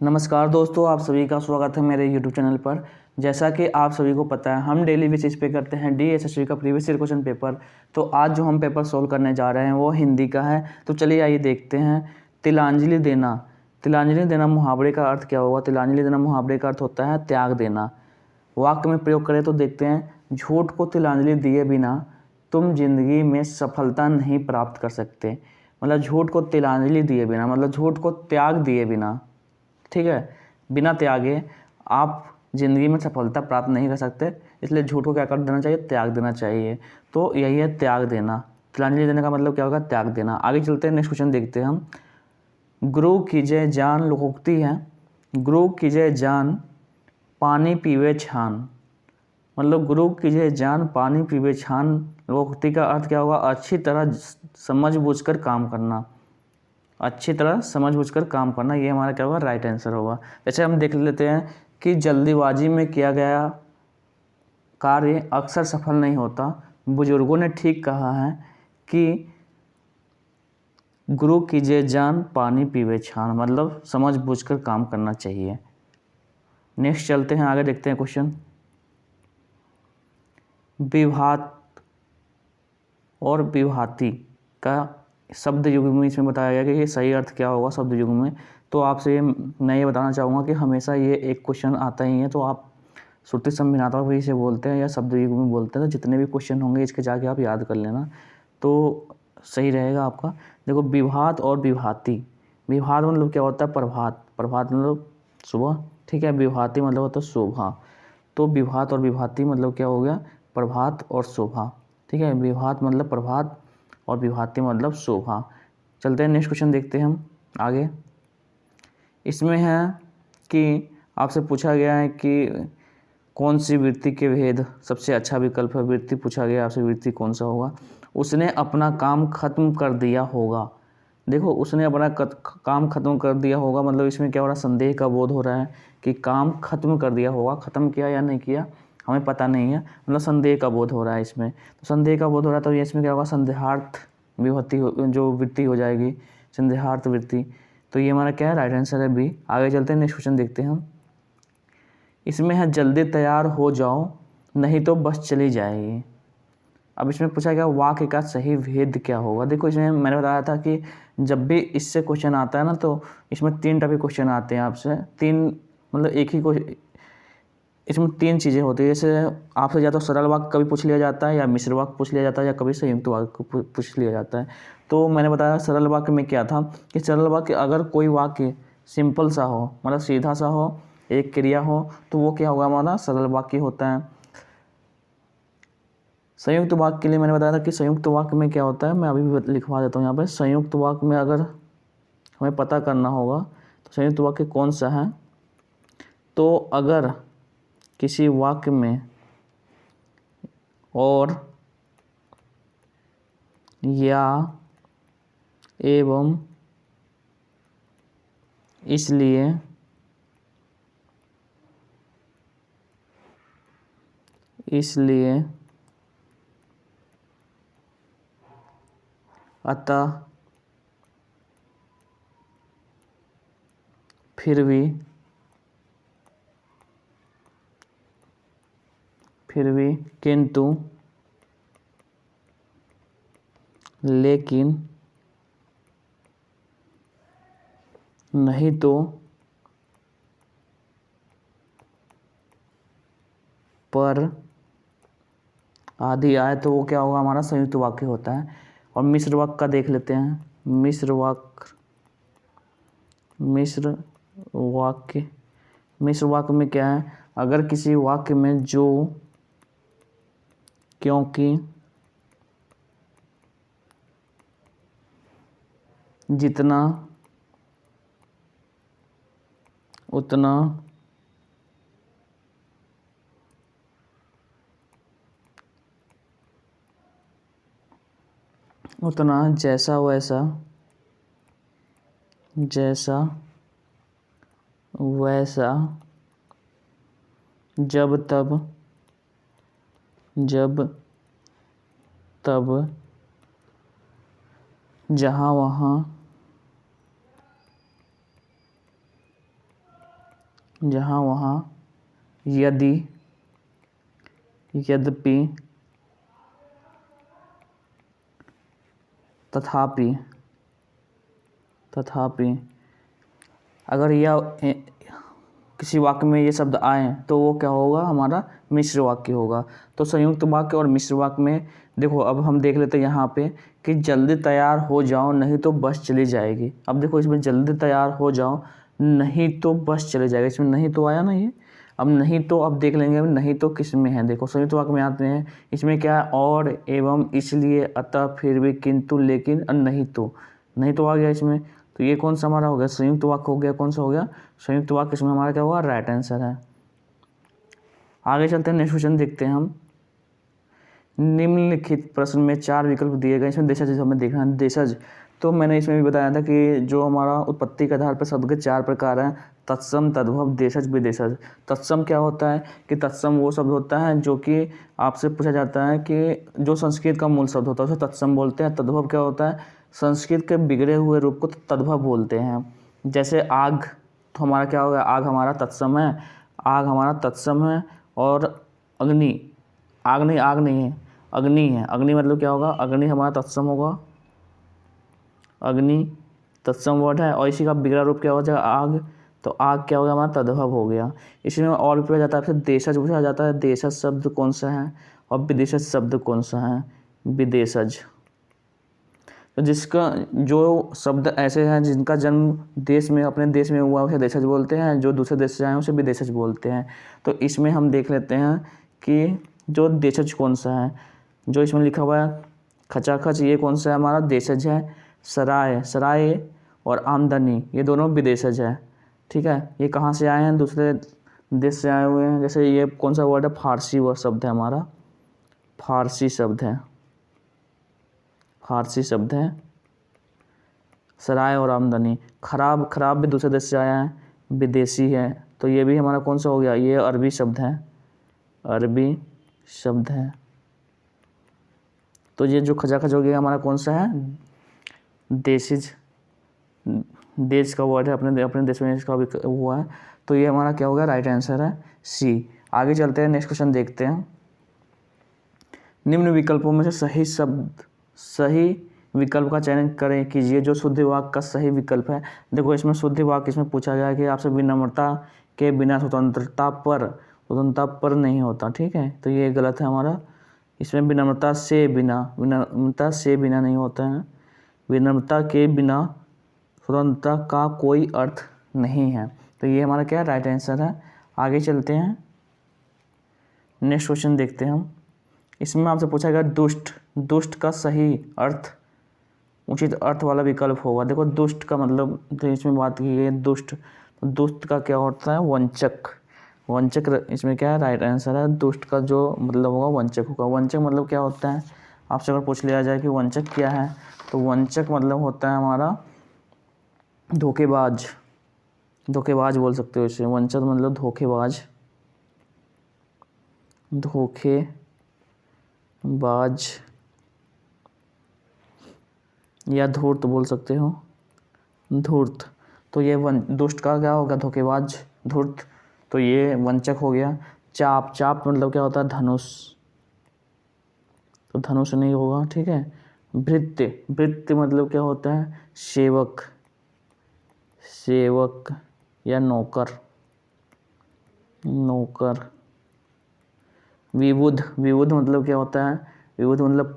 नमस्कार दोस्तों, आप सभी का स्वागत है मेरे YouTube चैनल पर। जैसा कि आप सभी को पता है, हम डेली बेसिस पे करते हैं DSSC का प्रीवियस ईयर क्वेश्चन पेपर। तो आज जो हम पेपर सोल्व करने जा रहे हैं वो हिंदी का है। तो चलिए आइए देखते हैं। तिलांजलि देना। तिलांजलि देना मुहावरे का अर्थ क्या होगा? तिलांजलि देना मुहावरे का अर्थ होता है त्याग देना। वाक्य में प्रयोग करें तो देखते हैं, झूठ को तिलांजलि दिए बिना तुम जिंदगी में सफलता नहीं प्राप्त कर सकते। मतलब झूठ को तिलांजलि दिए बिना, मतलब झूठ को त्याग दिए बिना, ठीक है, बिना त्यागे आप ज़िंदगी में सफलता प्राप्त नहीं कर सकते। इसलिए झूठ को क्या कर देना चाहिए? त्याग देना चाहिए। तो यही है त्याग देना। तिलांजलि देने का मतलब क्या होगा? त्याग देना। आगे चलते हैं, नेक्स्ट क्वेश्चन देखते हैं हम। गुरु की जय जान लोकोक्ति है। गुरु की जय जान पानी पीवे छान। मतलब गुरु की जय जान पानी पीवे छान लोकोक्ति का अर्थ क्या होगा? अच्छी तरह समझ बूझकर काम करना। अच्छी तरह समझबूझकर काम करना, ये हमारा क्या होगा? राइट आंसर होगा। जैसे हम देख लेते हैं कि जल्दीबाजी में किया गया कार्य अक्सर सफल नहीं होता। बुजुर्गों ने ठीक कहा है कि गुरु की जय जान पानी पीवे छान, मतलब समझबूझकर काम करना चाहिए। नेक्स्ट चलते हैं, आगे देखते हैं क्वेश्चन। विभात और विभाति का शब्द युग में इसमें बताया गया कि ये सही अर्थ क्या होगा शब्द युग में। तो आपसे मैं ये बताना चाहूँगा कि हमेशा ये एक क्वेश्चन आता ही है, तो आप श्रुति संभिनात्मक भी इसे बोलते हैं या शब्द युग में बोलते हैं। तो जितने भी क्वेश्चन होंगे इसके जाके आप याद कर लेना, तो सही रहेगा आपका। देखो, विभात और विभाति। विभात मतलब क्या होता है? प्रभात। प्रभात मतलब सुबह, ठीक है। विभाति मतलब होता है शोभा। तो विभात और विभाति मतलब क्या हो गया? प्रभात और शोभा, ठीक है। विभात मतलब प्रभात और विभाति मतलब शोभा। चलते हैं, नेक्स्ट क्वेश्चन देखते हैं हम आगे। इसमें है कि आपसे पूछा गया है कि कौन सी वृत्ति के भेद सबसे अच्छा विकल्प है। वृत्ति पूछा गया आपसे, वृत्ति कौन सा होगा? उसने अपना काम खत्म कर दिया होगा। देखो, उसने अपना काम खत्म कर दिया होगा, मतलब इसमें क्या हो रहा है? संदेह का बोध हो रहा है कि काम खत्म कर दिया होगा। खत्म किया या नहीं किया हमें पता नहीं है, मतलब संदेह का बोध हो रहा है इसमें। तो संदेह का बोध हो रहा है, तो ये इसमें क्या होगा? संदेहार्थ विभक्ति जो वृत्ति हो जाएगी, संदेहार्थ वृत्ति। तो ये हमारा क्या है? राइट आंसर है बी। आगे चलते हैं, नेक्स्ट क्वेश्चन देखते हैं हम। इसमें है जल्दी तैयार हो जाओ नहीं तो बस चली जाएगी। अब इसमें पूछा गया वाक्य का सही भेद क्या होगा। देखो, इसमें मैंने बताया था कि जब भी इससे क्वेश्चन आता है ना, तो इसमें 3 टाइप के क्वेश्चन आते हैं आपसे। 3 मतलब एक ही क्वेश्चन, इसमें 3 चीज़ें होती है। जैसे आपसे या तो सरल वाक्य कभी पूछ लिया जाता है, या मिश्र वाक्य पूछ लिया जाता है, या कभी संयुक्त वाक्य पूछ लिया जाता है। तो मैंने बताया सरल वाक्य में क्या था कि सरल वाक्य अगर कोई वाक्य सिंपल सा हो, मतलब सीधा सा हो, एक क्रिया हो, तो वो क्या होगा? हमारा सरल वाक्य होता है। संयुक्त वाक्य के लिए मैंने बताया था कि संयुक्त वाक्य में क्या होता है, मैं अभी भी लिखवा देता हूँ यहाँ पे। संयुक्त वाक्य में अगर हमें पता करना होगा तो संयुक्त वाक्य कौन सा है, तो अगर किसी वाक्य में और या एवं इसलिए अतः फिर भी किंतु लेकिन नहीं तो पर आदि आए, तो वो क्या होगा? हमारा संयुक्त वाक्य होता है। और मिश्र वाक्य का देख लेते हैं। मिश्र वाक्य में क्या है? अगर किसी वाक्य में जो, क्योंकि, जितना, उतना, जैसा वैसा, जब तब, जहाँ वहाँ, जहाँ वहाँ, यदि, यद्यपि, तथापि, तथापि। अगर यह किसी वाक्य में ये शब्द आए तो वो क्या होगा, हमारा मिश्र वाक्य होगा। तो संयुक्त वाक्य और मिश्र वाक्य में देखो, अब हम देख लेते हैं यहाँ पे कि जल्दी तैयार हो जाओ नहीं तो बस चली जाएगी। अब देखो इसमें जल्दी तैयार हो जाओ नहीं तो बस चली जाएगी, इसमें नहीं तो आया ना ये। अब नहीं तो, अब देख लेंगे अब नहीं तो किस में है। देखो संयुक्त वाक्य में आते हैं, इसमें क्या है, और, एवं, इसलिए, अतः, फिर भी, किंतु, लेकिन और नहीं तो। नहीं तो आ गया इसमें, तो ये कौन सा हमारा हो गया, संयुक्त वाक्य हो गया। कौन सा हो गया, संयुक्त वाक्य। इसमें हमारा क्या होगा, राइट आंसर है। आगे चलते हैं, नेक्स्ट क्वेश्चन देखते हैं हम। निम्नलिखित प्रश्न में 4 विकल्प दिए गए, इसमें देशज हमें देखना है। देशज तो मैंने इसमें भी बताया था कि जो हमारा उत्पत्ति के आधार पर शब्द के 4 प्रकार हैं, तत्सम, तद्भव, देशज, विदेशज। तत्सम क्या होता है कि तत्सम वो शब्द होता है जो कि आपसे पूछा जाता है कि जो संस्कृत का मूल शब्द होता है उसे तत्सम बोलते हैं। तद्भव क्या होता है, संस्कृत के बिगड़े हुए रूप को तद्भव बोलते हैं। जैसे आग, तो हमारा क्या होगा, आग हमारा तत्सम है, आग हमारा तत्सम है। और अग्नि, आग नहीं, आग नहीं है, अग्नि है। अग्नि मतलब क्या होगा, अग्नि हमारा तत्सम होगा, अग्नि तत्सम वर्ड है। और इसी का बिगड़ा रूप क्या हो जाएगा, आग। तो आग क्या हो गया, हमारा तद्भव हो गया। इसमें और भी पूछा जाता है, फिर देशज पूछा जाता है, देशज शब्द कौन सा है और विदेशज शब्द कौन सा है, विदेशज। तो जिसका जो शब्द ऐसे हैं जिनका जन्म देश में, अपने देश में हुआ उसे देशज बोलते हैं, जो दूसरे देश से आए उसे विदेशज बोलते हैं। तो इसमें हम देख लेते हैं कि जो देशज कौन सा है। जो इसमें लिखा हुआ है खचाखच, ये कौन सा है, हमारा देशज है। सराय, सराय और आमदनी ये दोनों विदेशज है। ठीक है, ये कहाँ से आए हैं, दूसरे देश से आए हुए हैं। जैसे ये कौन सा वर्ड है, फारसी वह शब्द है हमारा, फारसी शब्द है, फारसी शब्द है। सराय और आमदनी। खराब, खराब भी दूसरे देश से आया है, विदेशी है। तो ये भी हमारा कौन सा हो गया, ये अरबी शब्द है, अरबी शब्द है। तो ये जो खचाखच हो गया हमारा कौन सा है, देशिज, देश का वर्ड है, अपने देश में इसका भी हुआ है। तो ये हमारा क्या होगा, राइट आंसर है सी। आगे चलते हैं, नेक्स्ट क्वेश्चन देखते हैं। निम्न विकल्पों में से सही विकल्प का चयन करें कीजिए जो शुद्ध वाक्य का सही विकल्प है। देखो इसमें शुद्ध वाक्य इसमें पूछा गया है कि आपसे विनम्रता के बिना स्वतंत्रता पर नहीं होता। ठीक है, तो ये गलत है हमारा। इसमें विनम्रता से बिना नहीं होता है। विनम्रता के बिना स्वतंत्रता का कोई अर्थ नहीं है। तो ये हमारा क्या है, राइट आंसर है। आगे चलते हैं, नेक्स्ट क्वेश्चन देखते हैं हम। इसमें आपसे पूछा गया दुष्ट का सही अर्थ उचित अर्थ वाला विकल्प होगा। देखो दुष्ट का मतलब, तो इसमें बात की गई है दुष्ट, तो दुष्ट का क्या होता है, वंचक इसमें क्या है, राइट आंसर है। दुष्ट का जो मतलब होगा वंचक होगा। वंचक मतलब क्या होता है, आपसे अगर पूछ लिया जाए कि वंचक क्या है, तो वंचक मतलब होता है हमारा धोखेबाज बोल सकते हो इसे। वंचक मतलब धोखेबाज या धूर्त बोल सकते हो, धूर्त। तो ये दुष्ट का क्या होगा, धोखेबाज, धूर्त। तो ये वंचक हो गया। चाप मतलब क्या होता है, धनुष, तो धनुष नहीं होगा। ठीक है, भृत्य मतलब क्या होता है, सेवक या नौकर। विबुध मतलब क्या होता है, विबुध मतलब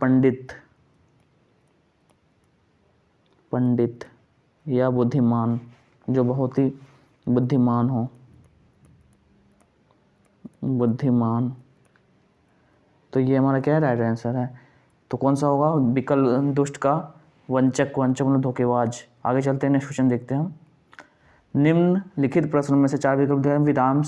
पंडित या बुद्धिमान, जो बहुत ही बुद्धिमान हो, बुद्धिमान। तो ये हमारा क्या है, राइट आंसर है। तो कौन सा होगा विकल्प, दुष्ट का वंचक मतलब धोखेबाज। आगे चलते हैं, नेक्स्ट क्वेश्चन देखते हैं हम। निम्नलिखित प्रश्न में से 4 विकल्प दिए, विराम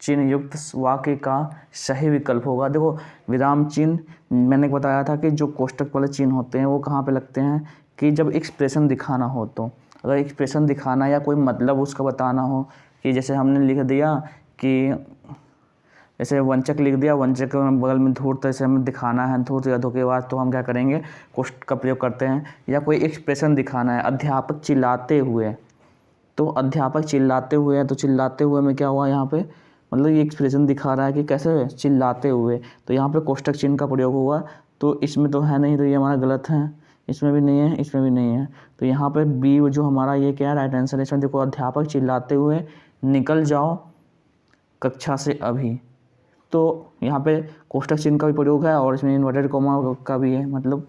चिन्ह युक्त वाक्य का सही विकल्प होगा। देखो विराम चिन्ह मैंने बताया था कि जो कोष्टक वाले चिन्ह होते हैं वो कहाँ पे लगते हैं, कि जब एक्सप्रेशन दिखाना हो। तो अगर एक्सप्रेशन दिखाना या कोई मतलब उसका बताना हो, कि जैसे हमने लिख दिया कि जैसे वंचक लिख दिया, वंचक के बगल में धूर्त, ऐसे हमें दिखाना है धूर्त या धोखेबाज, तो हम क्या करेंगे, कोष्टक का प्रयोग करते हैं। या कोई एक्सप्रेशन दिखाना है, अध्यापक चिल्लाते हुए, तो अध्यापक चिल्लाते हुए है, तो चिल्लाते हुए में क्या हुआ यहाँ पे, मतलब ये एक्सप्रेशन दिखा रहा है कि कैसे चिल्लाते हुए, तो यहाँ पे कोष्टक चिन्ह का प्रयोग हुआ, तो इसमें तो है नहीं, तो ये हमारा गलत है, इसमें भी नहीं है, इसमें भी नहीं है। तो यहाँ पे बी जो हमारा ये क्या है राइट आंसर है। इसमें देखो अध्यापक चिल्लाते हुए निकल जाओ कक्षा से अभी, तो यहाँ पे कोष्टक चिन्ह का भी प्रयोग है और इसमें इन्वर्टेड कॉमा का भी है, मतलब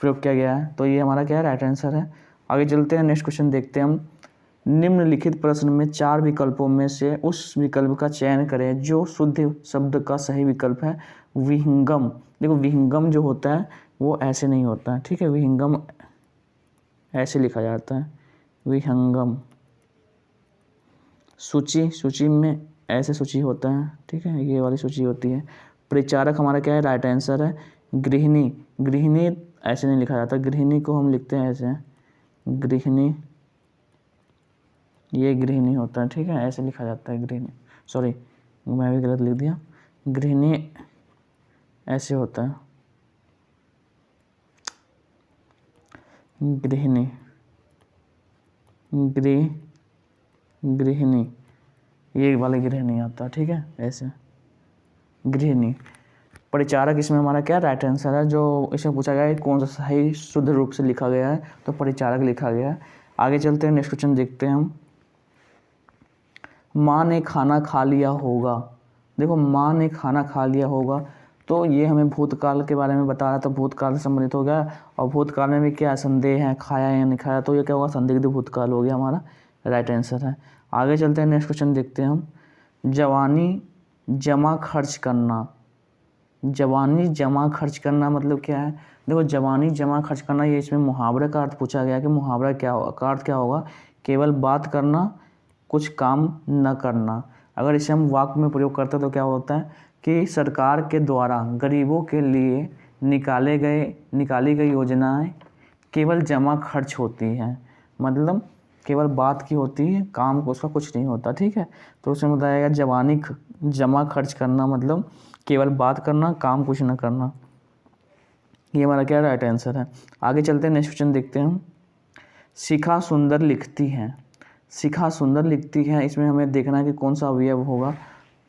प्रयोग किया गया है। तो ये हमारा क्या है राइट आंसर है। आगे चलते हैं, नेक्स्ट क्वेश्चन देखते हैं हम। निम्नलिखित प्रश्न में 4 विकल्पों में से उस विकल्प का चयन करें जो शुद्ध शब्द का सही विकल्प है। विहंगम, देखो विहंगम जो होता है वो ऐसे नहीं होता है, ठीक है, विहंगम ऐसे लिखा जाता है, विहंगम। सूची, सूची में ऐसे सूची होता है, ठीक है, ये वाली सूची होती है। परिचारक हमारा क्या है राइट आंसर है। गृहिणी, गृहिणी ऐसे नहीं लिखा जाता, गृहिणी को हम लिखते हैं ऐसे, गृहिणी, ये गृहिणी होता है, ठीक है, ऐसे लिखा जाता है गृहिणी, सॉरी मैं भी गलत लिख दिया, गृहिणी ऐसे होता है, गृहिणी, गृहिणी, ये वाले गृहिणी आता है, ठीक है, ऐसे गृहिणी। परिचारक इसमें हमारा क्या राइट आंसर है। जो इसमें पूछा गया है कौन सा सही शुद्ध रूप से लिखा गया है, तो परिचारक लिखा गया है। आगे चलते हैं, नेक्स्ट क्वेश्चन देखते हैं हम। माँ ने खाना खा लिया होगा, देखो माँ ने खाना खा लिया होगा, तो ये हमें भूतकाल के बारे में बता रहा था, भूतकाल से संबंधित हो गया, और भूतकाल में भी क्या संदेह है, खाया या नहीं खाया, तो ये क्या होगा संदिग्ध भूतकाल हो गया, हमारा राइट आंसर है। आगे चलते हैं, नेक्स्ट क्वेश्चन देखते हैं हम। जवानी जमा खर्च करना, जवानी जमा खर्च करना मतलब क्या है, देखो जवानी जमा खर्च करना, ये इसमें मुहावरे का अर्थ पूछा गया कि मुहावरा क्या होगा, का अर्थ क्या होगा, केवल बात करना, कुछ काम न करना। अगर इसे हम वाक्य में प्रयोग करते हैं तो क्या होता है कि सरकार के द्वारा गरीबों के लिए निकाली गई योजनाएं केवल जमा खर्च होती हैं, मतलब केवल बात की होती है, काम को उसका कुछ नहीं होता, ठीक है। तो उसमें बताया गया जवानी जमा खर्च करना मतलब केवल बात करना, काम कुछ न करना, ये हमारा क्या राइट आंसर है। आगे चलते हैं, नेक्स्ट क्वेश्चन देखते हैं हम। शिखा सुंदर लिखती है, शिखा सुंदर लिखती है, इसमें हमें देखना है कि कौन सा अवयव होगा,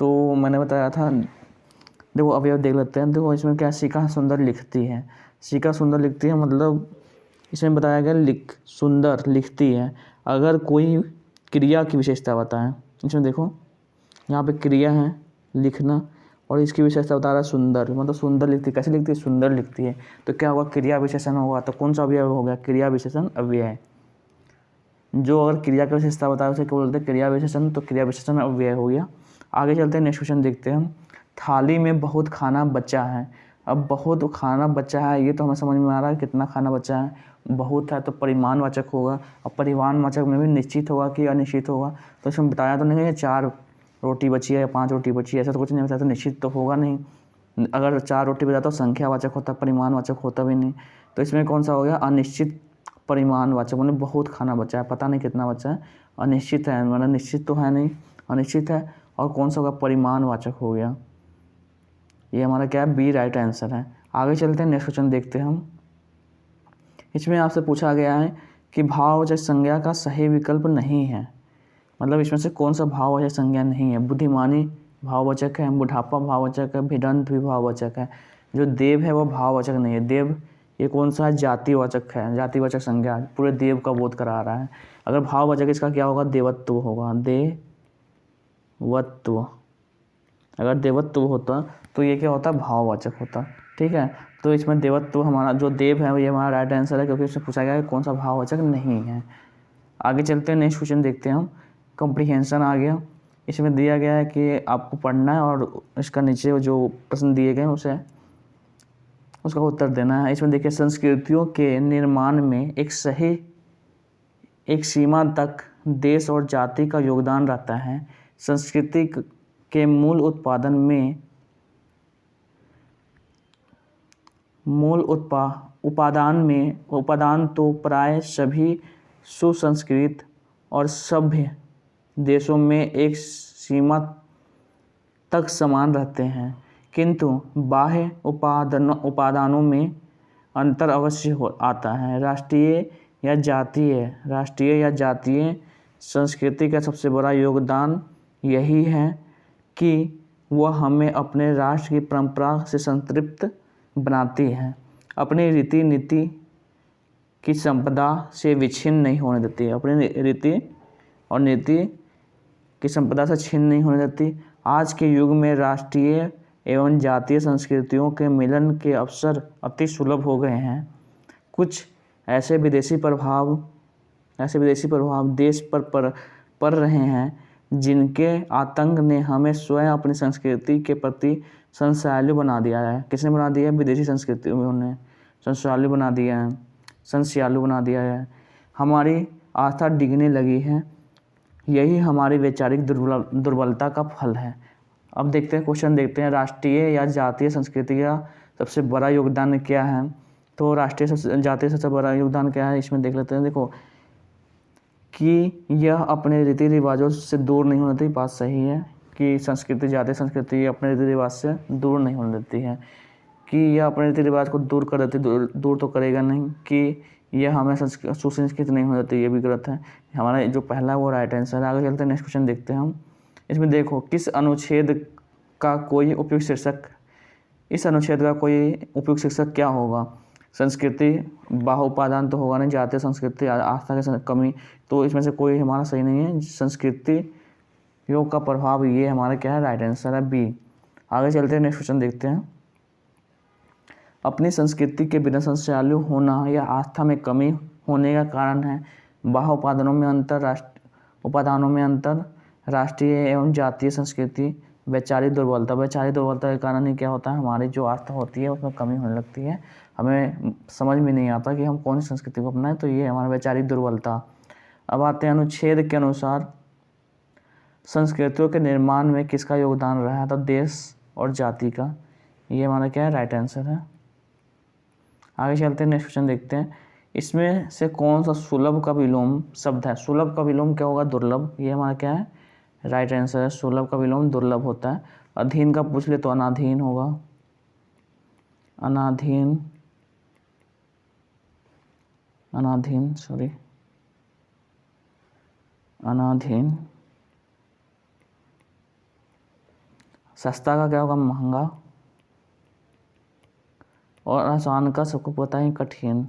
तो मैंने बताया था, देखो अवयव देख लेते हैं। देखो इसमें क्या शिखा सुंदर लिखती है, शिखा सुंदर लिखती है मतलब इसमें बताया गया सुंदर लिखती है, अगर कोई क्रिया की विशेषता बताएं, इसमें देखो यहाँ पे क्रिया है लिखना और इसकी विशेषता बता रहा है सुंदर, मतलब सुंदर लिखती है, कैसे लिखती है, सुंदर लिखती है, तो क्या होगा क्रिया विशेषण होगा, तो कौन सा अवयव हो गया, क्रिया विशेषण अव्यय। जो अगर क्रिया की विशेषता बताए उसे क्या बोलते हैं, क्रिया विशेषण, तो क्रिया विशेषण अव्यय हो गया। आगे चलते हैं, नेक्स्ट क्वेश्चन देखते हैं हम। थाली में बहुत खाना बचा है, अब बहुत खाना बचा है, ये तो हमें समझ में आ रहा है कितना खाना बचा है, बहुत है तो परिमाणवाचक होगा, और परिमाणवाचक में भी निश्चित होगा कि अनिश्चित होगा, तो इसमें बताया तो नहीं है 4 रोटी बची है या 5 रोटी बची है, ऐसा तो कुछ नहीं बताया, तो निश्चित तो होगा नहीं। अगर 4 रोटी बचा तो संख्यावाचक होता, परिमाणवाचक होता भी नहीं, तो इसमें कौन सा हो गया अनिश्चित परिमाणवाचक, मतलब बहुत खाना बचा है, पता नहीं कितना बचा है, अनिश्चित है, मतलब निश्चित तो है नहीं, अनिश्चित है, और कौन सा होगा परिमाणवाचक हो गया, ये हमारा क्या है बी राइट आंसर है। आगे चलते हैं, नेक्स्ट क्वेश्चन देखते हैं हम। इसमें आपसे पूछा गया है कि भाववाचक संज्ञा का सही विकल्प नहीं है, मतलब इसमें से कौन सा भाववाचक संज्ञा नहीं है। बुद्धिमानी भाववाचक है, बुढ़ापा भाववाचक है, भिडंत भी भाववाचक है, जो देव है वो भाववाचक नहीं है। देव ये कौन सा जातिवाचक है, जातिवाचक संज्ञा, पूरे देव का बोध करा रहा है। अगर भाववाचक इसका क्या होगा, देवत्व होगा, देवत्व, अगर देवत्व होता तो ये क्या होता भाववाचक होता, ठीक है। तो इसमें देवत्व हमारा जो देव है ये हमारा राइट आंसर है, क्योंकि इसमें पूछा गया है कौन सा भाववाचक नहीं है। आगे चलते हैं, नेक्स्ट क्वेश्चन देखते हैं हम। कॉम्प्रिहेंशन आ गया, इसमें दिया गया है कि आपको पढ़ना है और इसका नीचे जो प्रश्न दिए गए उसे उसका उत्तर देना है। इसमें देखिए संस्कृतियों के निर्माण में एक सीमा तक देश और जाति का योगदान रहता है। संस्कृति के उपादान तो प्राय सभी सुसंस्कृत और सभ्य देशों में एक सीमा तक समान रहते हैं, किंतु बाह्य उपादानों में अंतर अवश्य आता है। राष्ट्रीय या जातीय संस्कृति का सबसे बड़ा योगदान यही है कि वह हमें अपने राष्ट्र की परंपरा से संतृप्त बनाती है, अपनी रीति नीति की संपदा से विच्छिन्न नहीं होने देती है, अपनी रीति और नीति की संपदा से छिन्न नहीं होने देती। आज के युग में राष्ट्रीय एवं जातीय संस्कृतियों के मिलन के अवसर अति सुलभ हो गए हैं। कुछ ऐसे विदेशी प्रभाव देश पर पड़ रहे हैं जिनके आतंक ने हमें स्वयं अपनी संस्कृति के प्रति संशयालु बना दिया है। किसने बना दिया है? विदेशी संस्कृतियों ने संशयालु बना दिया है। हमारी आस्था डिगने लगी है। यही हमारी वैचारिक दुर्बलता का फल है। अब देखते हैं, क्वेश्चन देखते हैं, राष्ट्रीय या जातीय संस्कृति का सबसे बड़ा योगदान क्या है? तो राष्ट्रीय जातीय सबसे बड़ा योगदान क्या है, इसमें देख लेते हैं। देखो कि यह अपने रीति रिवाजों से दूर नहीं होने देती। बात सही है कि जातीय संस्कृति अपने रीति रिवाज से दूर नहीं होने देती है, कि यह अपने रीति रिवाज को दूर कर देती, दूर तो करेगा नहीं। कि यह हमें सुसंस्कृत नहीं हो जाती, ये भी गलत है। हमारा जो पहला वो राइट आंसर है। आगे चलते हैं, नेक्स्ट क्वेश्चन देखते हैं हम। इसमें देखो, किस अनुच्छेद का कोई उपयुक्त शीर्षक क्या होगा? संस्कृति बाहुपादान तो होगा नहीं, जातीय संस्कृति आस्था की कमी, तो इसमें से कोई हमारा सही नहीं है। संस्कृति योग का प्रभाव, ये हमारा क्या है? राइट आंसर है बी। आगे चलते हैं, नेक्स्ट क्वेश्चन देखते हैं। अपनी संस्कृति के बिना संशयालु होना या आस्था में कमी होने का कारण है बाहुपादानों में अंतर, राष्ट्रीय एवं जातीय संस्कृति, वैचारिक दुर्बलता के कारण ही क्या होता है? हमारी जो आस्था होती है उसमें कमी होने लगती है, हमें समझ में नहीं आता कि हम कौन सी संस्कृति को अपनाएं, तो ये हमारा वैचारिक दुर्बलता। अब आते हैं, अनुच्छेद के अनुसार संस्कृतियों के निर्माण में किसका योगदान रहा है? तो देश और जाति का, ये हमारा क्या है? राइट आंसर है। आगे चलते हैं, नेक्स्ट क्वेश्चन देखते हैं। इसमें से कौन सा सुलभ का विलोम शब्द है? सुलभ का विलोम क्या होगा? दुर्लभ। ये हमारा क्या है? राइट आंसर है। सुलभ का विलोम दुर्लभ होता है। अधीन का पूछ ले तो अनाधीन होगा। अनाधीन। सस्ता का क्या होगा? महंगा। और आसान का सबको पता है कठिन।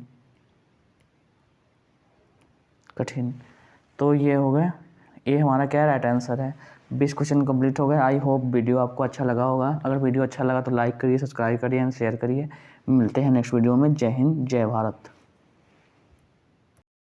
तो ये हो गया, ये हमारा क्या राइट आंसर है। 20 क्वेश्चन कंप्लीट हो गए। आई होप वीडियो आपको अच्छा लगा होगा। अगर वीडियो अच्छा लगा तो लाइक करिए, सब्सक्राइब करिए एंड शेयर करिए। मिलते हैं नेक्स्ट वीडियो में। जय हिंद, जय भारत।